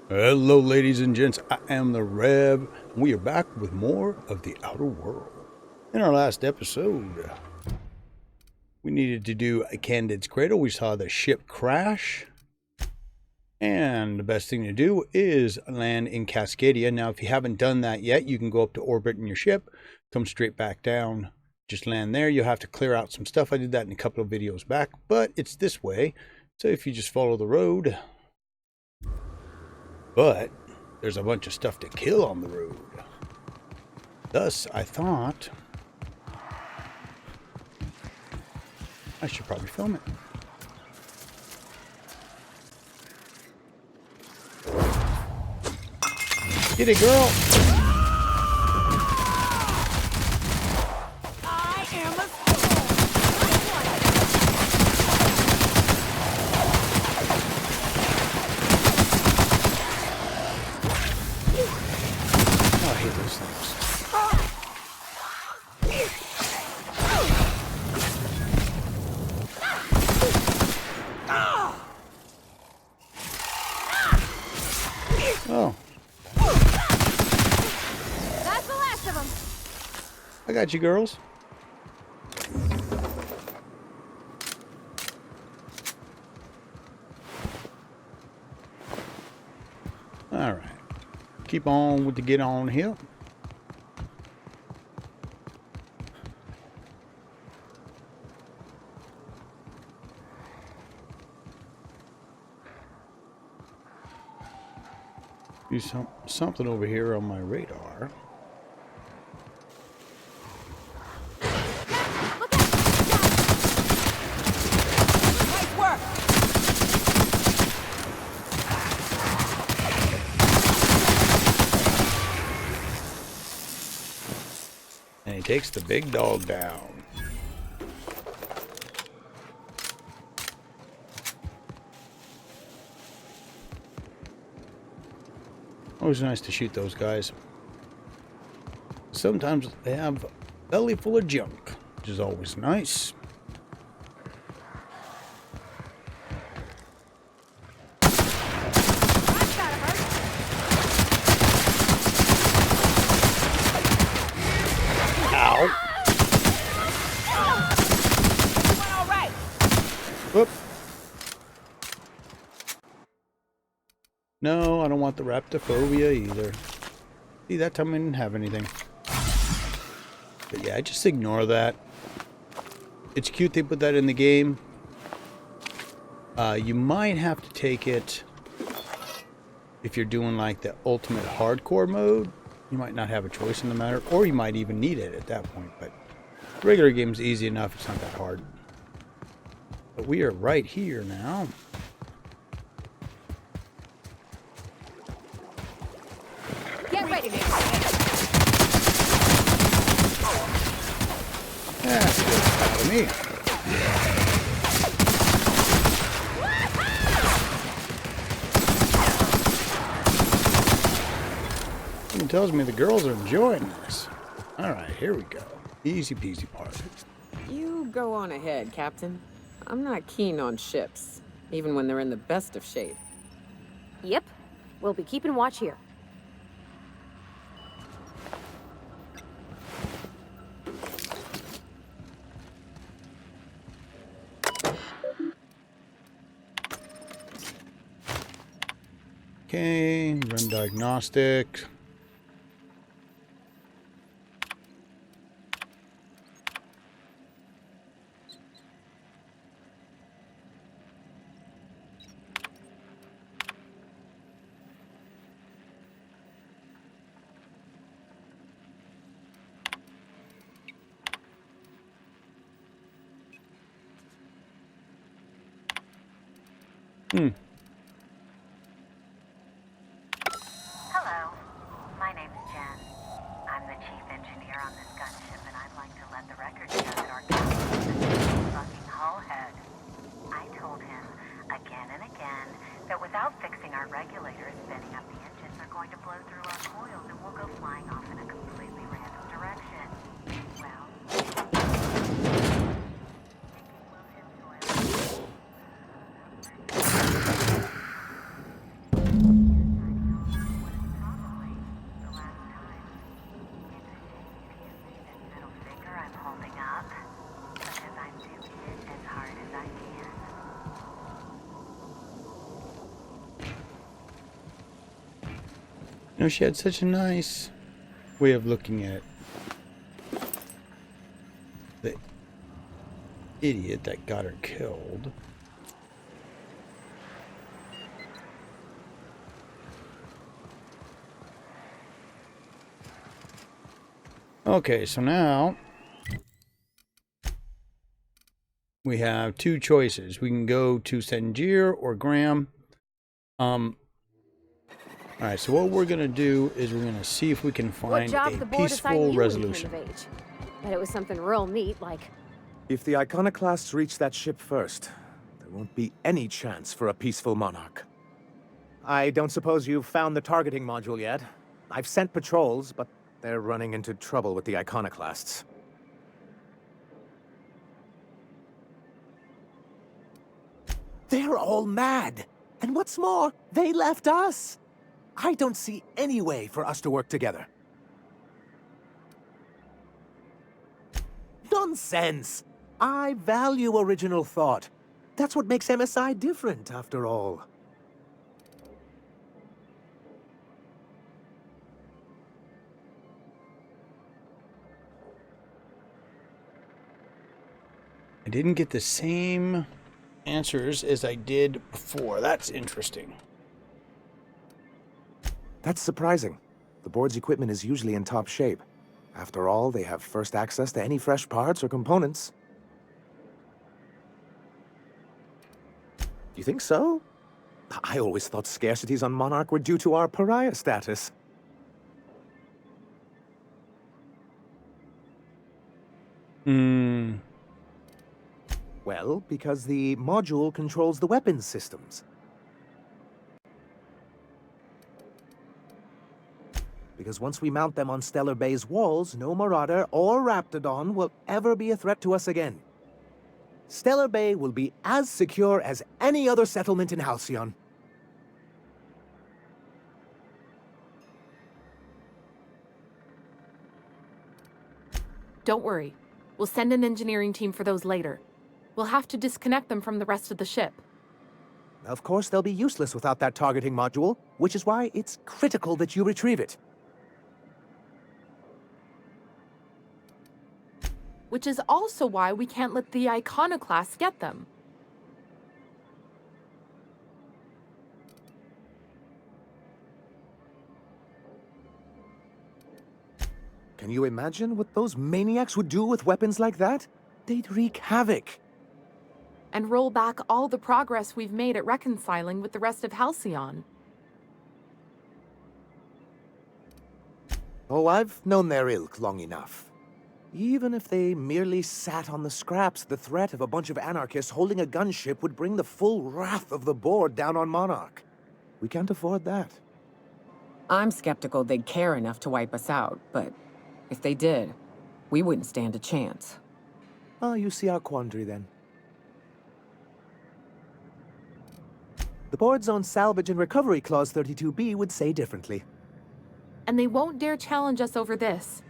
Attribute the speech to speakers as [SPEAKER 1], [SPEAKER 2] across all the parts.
[SPEAKER 1] Hello, ladies and gents. I am the Rev. We are back with more of the Outer World. In our last episode, we needed to do a Candid Cradle. We saw the ship crash. And the best thing to do is land in Cascadia. Now, if you haven't done that yet, you can go up to orbit in your ship, come straight back down, just land there. You'll have to clear out some stuff. I did that in a couple of videos back, but it's this way. So if you just follow the road. But there's a bunch of stuff to kill on the road. Thus, I thought I should probably film it. Get it, girl!
[SPEAKER 2] I am a
[SPEAKER 1] Oh, I hate those things. Oh.
[SPEAKER 2] That's the last of them.
[SPEAKER 1] I got you, girls. All right. Keep on with the get on here. Do something over here on my radar.
[SPEAKER 2] Nice work.
[SPEAKER 1] And he takes the big dog down. Always nice to shoot those guys. Sometimes they have a belly full of junk, which is always nice.
[SPEAKER 2] That's gotta hurt.
[SPEAKER 1] Ow!
[SPEAKER 2] Went all right.
[SPEAKER 1] Whoop. No, I don't want the raptophobia either. See, that time I didn't have anything. But yeah, just ignore that. It's cute they put that in the game. You might have to take it if you're doing like the ultimate hardcore mode. You might not have a choice in the matter, or you might even need it at that point. But the regular game's easy enough. It's not that hard. But we are right here now.
[SPEAKER 2] Get ready.
[SPEAKER 1] That's good out of me. It tells me the girls are enjoying this. All right, here we go. Easy peasy party.
[SPEAKER 3] You go on ahead, Captain. I'm not keen on ships, even when they're in the best of shape.
[SPEAKER 4] Yep. We'll be keeping watch here.
[SPEAKER 1] Okay, run diagnostic.
[SPEAKER 5] Hello, my name's Jen. I'm the chief engineer on this gunship, and I'd like to let the record show that our captain is a fucking hullhead. I told him again and again that without fixing our regulators, spinning up the engines are going to blow through our coils, and we'll go flying off in a completely random direction. Well, thinking we'll hit soil.
[SPEAKER 1] You know, she had such a nice way of looking at the idiot that got her killed. Okay, so now we have two choices. We can go to Sanjir or Graham. All right, so what we're going to do is we're going to see if we can find a peaceful resolution.
[SPEAKER 4] But it was something real neat, like...
[SPEAKER 6] If the iconoclasts reach that ship first, there won't be any chance for a peaceful monarch. I don't suppose you've found the targeting module yet. I've sent patrols, but they're running into trouble with the iconoclasts. They're all mad! And what's more, they left us! I don't see any way for us to work together. Nonsense! I value original thought. That's what makes MSI different, after all.
[SPEAKER 1] I didn't get the same answers as I did before. That's interesting.
[SPEAKER 6] That's surprising. The board's equipment is usually in top shape. After all, they have first access to any fresh parts or components. You think so? I always thought scarcities on Monarch were due to our pariah status. Well, because the module controls the weapons systems. Because once we mount them on Stellar Bay's walls, no Marauder or Raptidon will ever be a threat to us again. Stellar Bay will be as secure as any other settlement in Halcyon.
[SPEAKER 7] Don't worry. We'll send an engineering team for those later. We'll have to disconnect them from the rest of the ship.
[SPEAKER 6] Of course, they'll be useless without that targeting module, which is why it's critical that you retrieve it.
[SPEAKER 7] Which is also why we can't let the iconoclasts get them.
[SPEAKER 6] Can you imagine what those maniacs would do with weapons like that? They'd wreak havoc.
[SPEAKER 7] And roll back all the progress we've made at reconciling with the rest of Halcyon.
[SPEAKER 6] Oh, I've known their ilk long enough. Even if they merely sat on the scraps, the threat of a bunch of anarchists holding a gunship would bring the full wrath of the board down on Monarch. We can't afford that.
[SPEAKER 3] I'm skeptical they'd care enough to wipe us out, but if they did, we wouldn't stand a chance.
[SPEAKER 6] Ah, you see our quandary then. The board's own salvage and recovery clause 32B would say differently.
[SPEAKER 7] And they won't dare challenge us over this.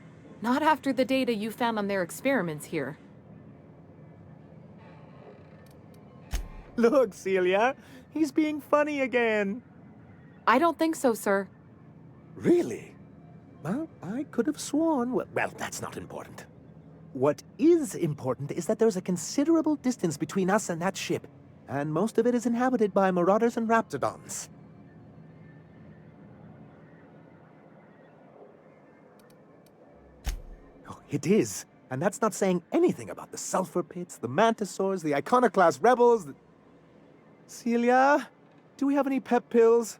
[SPEAKER 7] Not after the data you found on their experiments here.
[SPEAKER 6] Look, Celia, he's being funny again.
[SPEAKER 7] I don't think so, sir.
[SPEAKER 6] Really? Well, I could have sworn... Well, that's not important. What is important is that there's a considerable distance between us and that ship, and most of it is inhabited by Marauders and Raptidons. Oh, it is. And that's not saying anything about the Sulfur Pits, the Mantisaurs, the Iconoclast Rebels... Celia, do we have any pep pills?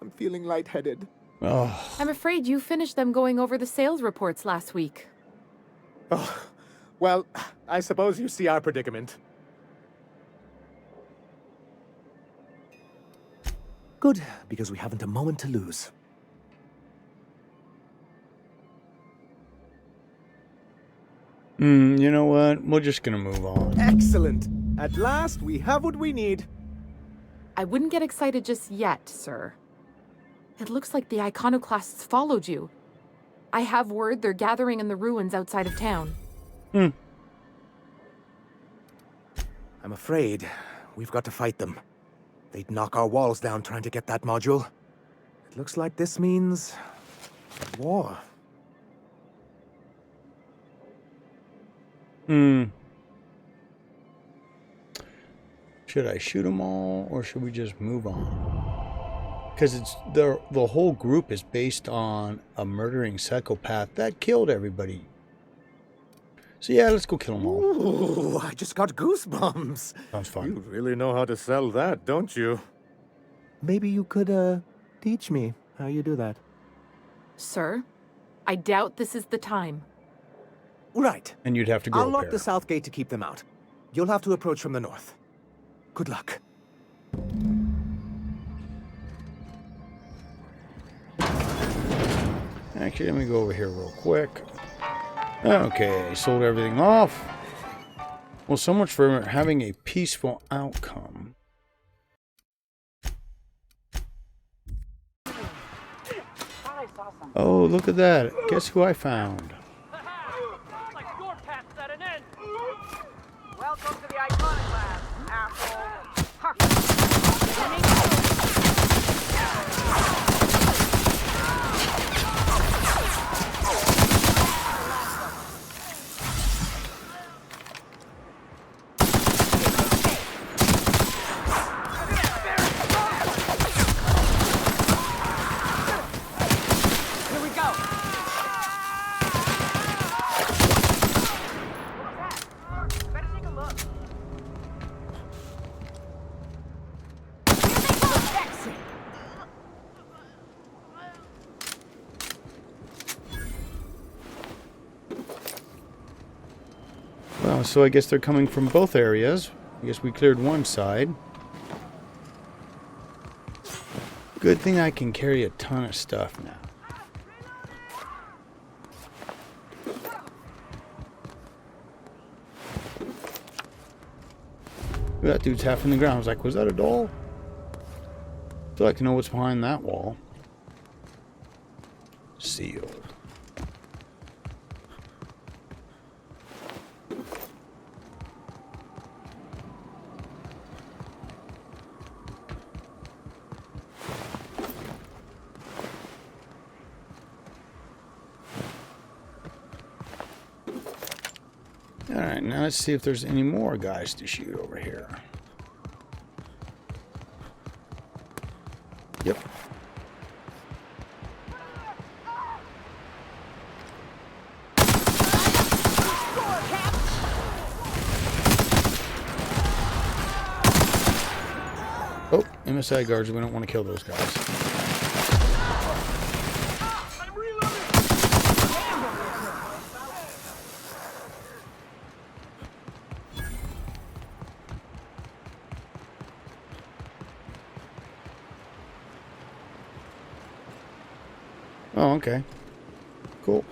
[SPEAKER 6] I'm feeling lightheaded.
[SPEAKER 1] Oh.
[SPEAKER 7] I'm afraid you finished them going over the sales reports last week.
[SPEAKER 6] Oh, well, I suppose you see our predicament. Good, because we haven't a moment to lose.
[SPEAKER 1] You know what? We're just gonna move on.
[SPEAKER 6] Excellent! At last, we have what we need.
[SPEAKER 7] I wouldn't get excited just yet, sir. It looks like the iconoclasts followed you. I have word they're gathering in the ruins outside of town.
[SPEAKER 6] I'm afraid we've got to fight them. They'd knock our walls down trying to get that module. It looks like this means war.
[SPEAKER 1] Should I shoot them all, or should we just move on? Because it's the whole group is based on a murdering psychopath that killed everybody. So yeah, let's go kill them all.
[SPEAKER 6] Ooh, I just got goosebumps.
[SPEAKER 1] Sounds fun.
[SPEAKER 6] You really know how to sell that, don't you? Maybe you could, teach me how you do that.
[SPEAKER 7] Sir, I doubt this is the time.
[SPEAKER 6] Right.
[SPEAKER 1] And you'd have to go
[SPEAKER 6] I'll
[SPEAKER 1] up
[SPEAKER 6] lock
[SPEAKER 1] there.
[SPEAKER 6] the south gate to keep them out. You'll have to approach from the north. Good luck.
[SPEAKER 1] Actually, let me go over here real quick. Okay, sold everything off. Well, so much for having a peaceful outcome. Oh, look at that. Guess who I found?
[SPEAKER 2] Welcome to the Iconoclast, asshole. Here we go. Better take a look.
[SPEAKER 1] Well, so I guess they're coming from both areas. I guess we cleared one side. Good thing I can carry a ton of stuff now. That dude's half in the ground. I was like, was that a doll? I'd like to know what's behind that wall. Sealed. Alright, now let's see if there's any more guys to shoot over here. Yep. Oh, MSI guards, we don't want to kill those guys. Oh, okay. Cool.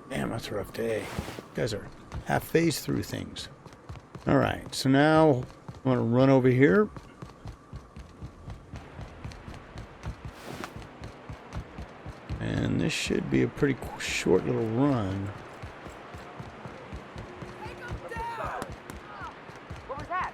[SPEAKER 1] Damn, that's a rough day. You guys are half phased through things. Alright, so now I'm going to run over here. And this should be a pretty short little run.
[SPEAKER 2] What was that?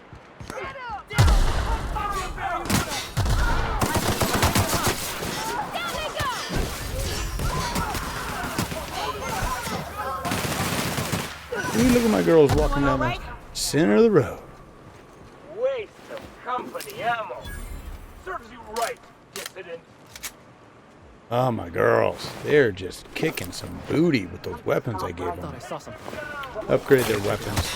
[SPEAKER 1] Ooh, look at my girls walking down the center of the road.
[SPEAKER 8] Waste of company ammo. Serves you right, dissident.
[SPEAKER 1] Oh, my girls. They're just kicking some booty with those weapons I gave them. Upgrade their weapons.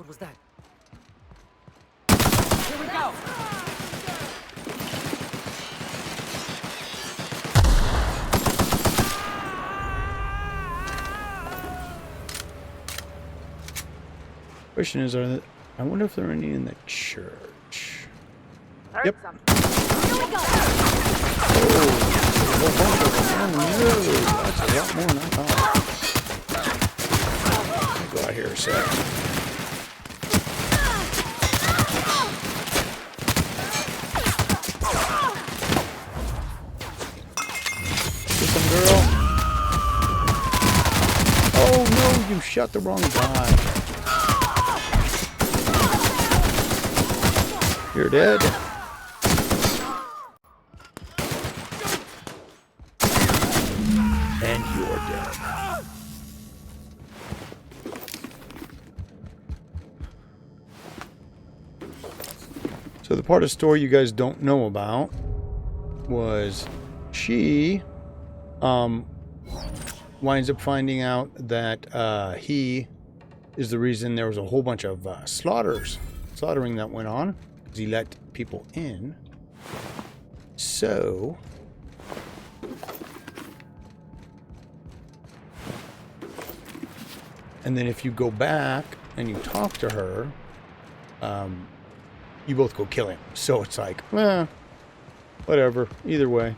[SPEAKER 6] What was that?
[SPEAKER 2] Here we go.
[SPEAKER 1] Question is, I wonder if there are any in the church.
[SPEAKER 2] Heard
[SPEAKER 1] Yep.
[SPEAKER 2] something.
[SPEAKER 4] Here we go.
[SPEAKER 1] Oh, that's a lot more than I thought. I'll go out here a sec. Listen, girl. Oh no, you shot the wrong guy. You're dead. And you're dead. So the part of the story you guys don't know about was she winds up finding out that he is the reason there was a whole bunch of slaughtering that went on. He let people in. So and then if you go back and you talk to her, you both go kill him. So it's like, whatever. Either way.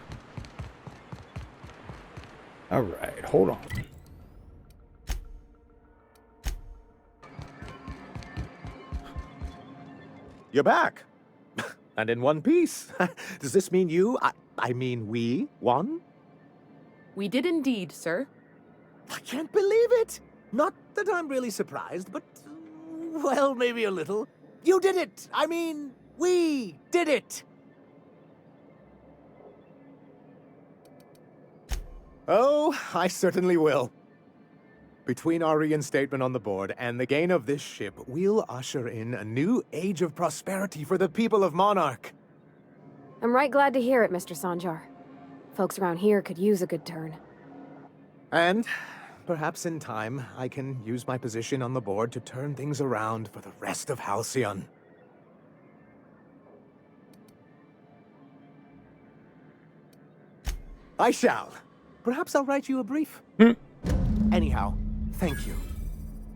[SPEAKER 1] All right, hold on.
[SPEAKER 6] You're back. And in one piece. Does this mean I mean we won?
[SPEAKER 7] We did indeed, sir.
[SPEAKER 6] I can't believe it. Not that I'm really surprised, but, well, maybe a little. You did it. I mean, we did it. Oh, I certainly will. Between our reinstatement on the board and the gain of this ship, we'll usher in a new age of prosperity for the people of Monarch.
[SPEAKER 4] I'm right glad to hear it, Mr. Sanjar. Folks around here could use a good turn.
[SPEAKER 6] And perhaps in time, I can use my position on the board to turn things around for the rest of Halcyon. I shall. Perhaps I'll write you a brief. Anyhow, thank you.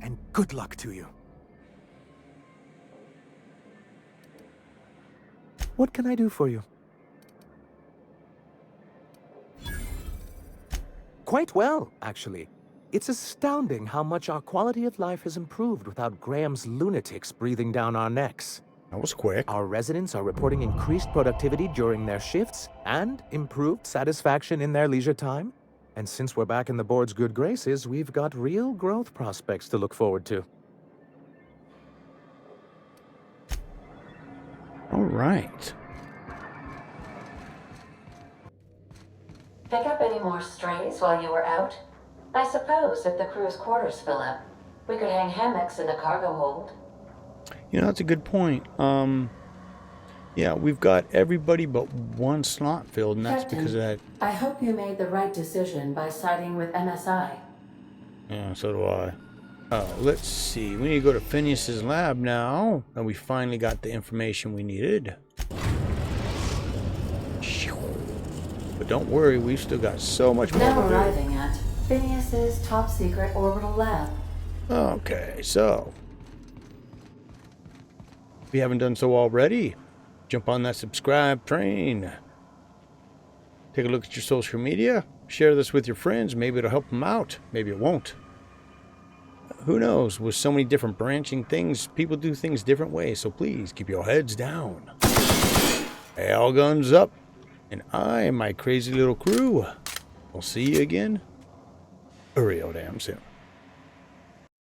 [SPEAKER 6] And good luck to you. What can I do for you? Quite well, actually. It's astounding how much our quality of life has improved without Graham's lunatics breathing down our necks.
[SPEAKER 1] That was quick.
[SPEAKER 6] Our residents are reporting increased productivity during their shifts and improved satisfaction in their leisure time. And since we're back in the board's good graces, we've got real growth prospects to look forward to.
[SPEAKER 1] All right.
[SPEAKER 9] Pick up any more strays while you were out? I suppose if the crew's quarters fill up, we could hang hammocks in the cargo hold.
[SPEAKER 1] You know, that's a good point. Yeah, we've got everybody but one slot filled, and that's because of that.
[SPEAKER 9] I hope you made the right decision by siding with MSI.
[SPEAKER 1] Yeah, so do I. Let's see. We need to go to Phineas's lab now, and we finally got the information we needed. But don't worry, we've still got so much more
[SPEAKER 9] Now
[SPEAKER 1] to do.
[SPEAKER 9] arriving at Phineas's top secret orbital lab.
[SPEAKER 1] Okay, so if you haven't done so already, jump on that subscribe train. Take a look at your social media. Share this with your friends. Maybe it'll help them out. Maybe it won't. Who knows? With so many different branching things, people do things different ways. So please keep your heads down. All guns up. And I and my crazy little crew will see you again real damn soon.